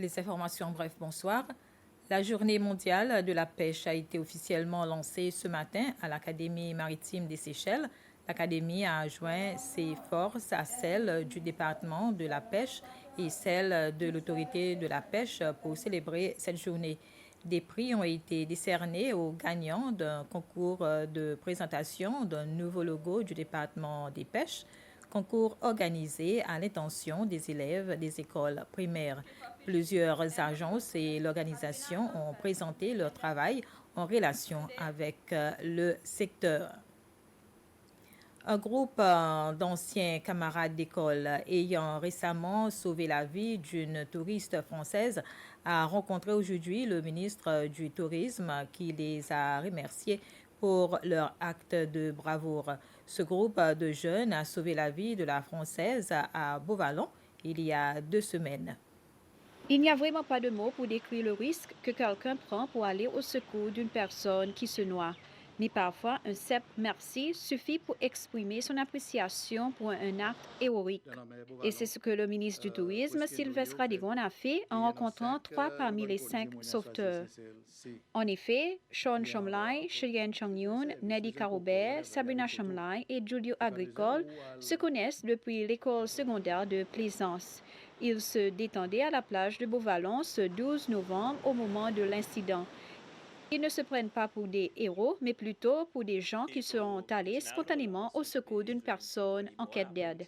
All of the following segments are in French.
Les informations en bref, bonsoir. La journée mondiale de la pêche a été officiellement lancée ce matin à l'Académie maritime des Seychelles. L'Académie a joint ses forces à celles du département de la pêche et celles de l'autorité de la pêche pour célébrer cette journée. Des prix ont été décernés aux gagnants d'un concours de présentation d'un nouveau logo du département des pêches, concours organisé à l'intention des élèves des écoles primaires. Plusieurs agences et l'organisation ont présenté leur travail en relation avec le secteur. Un groupe d'anciens camarades d'école ayant récemment sauvé la vie d'une touriste française a rencontré aujourd'hui le ministre du Tourisme qui les a remerciés pour leur acte de bravoure. Ce groupe de jeunes a sauvé la vie de la Française à Beauvallon il y a 2 semaines. Il n'y a vraiment pas de mots pour décrire le risque que quelqu'un prend pour aller au secours d'une personne qui se noie. Mais parfois, un simple merci suffit pour exprimer son appréciation pour un acte héroïque. Et c'est ce que le ministre du Tourisme, Sylvestre Radigon, a fait en rencontrant 3 parmi les 5 sauveteurs. En effet, Sean Chomlai, Cheyenne Chong-Yoon, Neddy Carobert, Sabrina Chomlai et Julio Agricole se connaissent depuis l'école secondaire de Plaisance. Ils se détendaient à la plage de Beauvallon ce 12 novembre au moment de l'incident. Ils ne se prennent pas pour des héros, mais plutôt pour des gens qui seront allés spontanément au secours d'une personne en quête d'aide.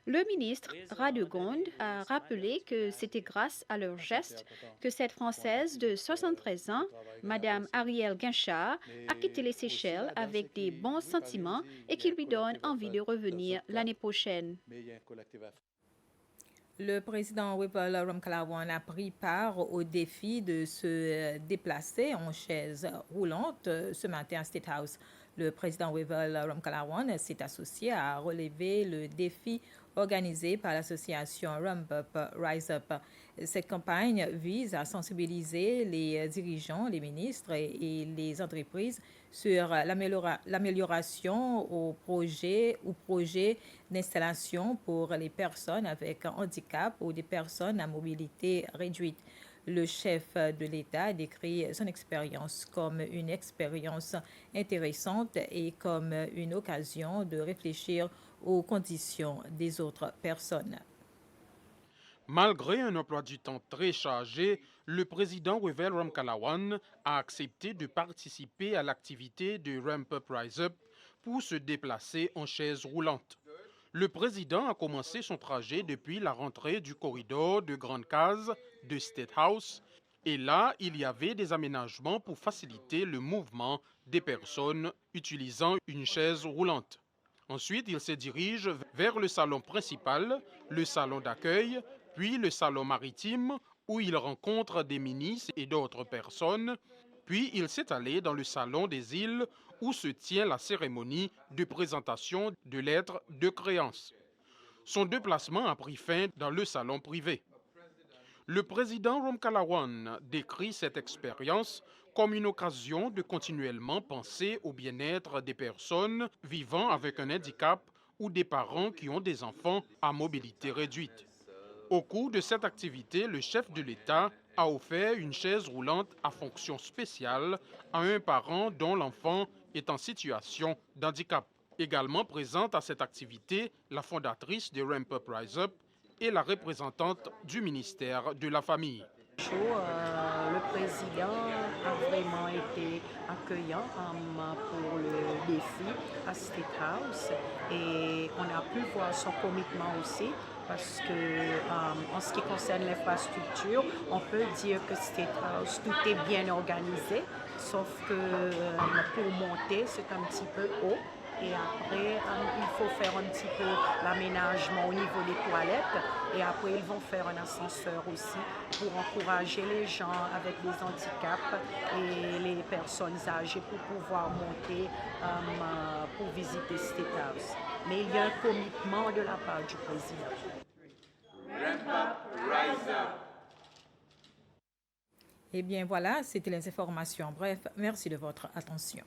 Le ministre Radegonde a rappelé que c'était grâce à leur geste que cette Française de 73 ans, Madame Arielle Guinchard, a quitté les Seychelles avec des bons sentiments et qui lui donne envie de revenir l'année prochaine. Le président Wivell Ramkalawan a pris part au défi de se déplacer en chaise roulante ce matin à State House. Le président Wivell Ramkalawan s'est associé à relever le défi organisé par l'association Rump Up Rise Up. Cette campagne vise à sensibiliser les dirigeants, les ministres et les entreprises sur l'amélioration au projet d'installation pour les personnes avec un handicap ou des personnes à mobilité réduite. Le chef de l'État décrit son expérience comme une expérience intéressante et comme une occasion de réfléchir aux conditions des autres personnes. Malgré un emploi du temps très chargé, le président Wivell Ramkalawan a accepté de participer à l'activité de Ramp Up Rise Up pour se déplacer en chaise roulante. Le président a commencé son trajet depuis la rentrée du corridor de Grande Case de State House et là, il y avait des aménagements pour faciliter le mouvement des personnes utilisant une chaise roulante. Ensuite, il se dirige vers le salon principal, le salon d'accueil, puis le salon maritime où il rencontre des ministres et d'autres personnes, puis il s'est allé dans le salon des îles où se tient la cérémonie de présentation de lettres de créance. Son déplacement a pris fin dans le salon privé. Le président Ramkalawan décrit cette expérience comme une occasion de continuellement penser au bien-être des personnes vivant avec un handicap ou des parents qui ont des enfants à mobilité réduite. Au cours de cette activité, le chef de l'État a offert une chaise roulante à fonction spéciale à un parent dont l'enfant est en situation d'handicap. Également présente à cette activité, la fondatrice de Ramp Up Rise Up et la représentante du ministère de la Famille. Le président a vraiment été accueillant pour le défi à State House et on a pu voir son commitment aussi parce que en ce qui concerne l'infrastructure, on peut dire que State House, tout est bien organisé, sauf que pour monter, c'est un petit peu haut. Et après, il faut faire un petit peu l'aménagement au niveau des toilettes. Et après, ils vont faire un ascenseur aussi pour encourager les gens avec des handicaps et les personnes âgées pour pouvoir monter pour visiter State House. Mais il y a un commitment de la part du président. Ramp up, rise up. Eh bien voilà, c'était les informations. Bref, merci de votre attention.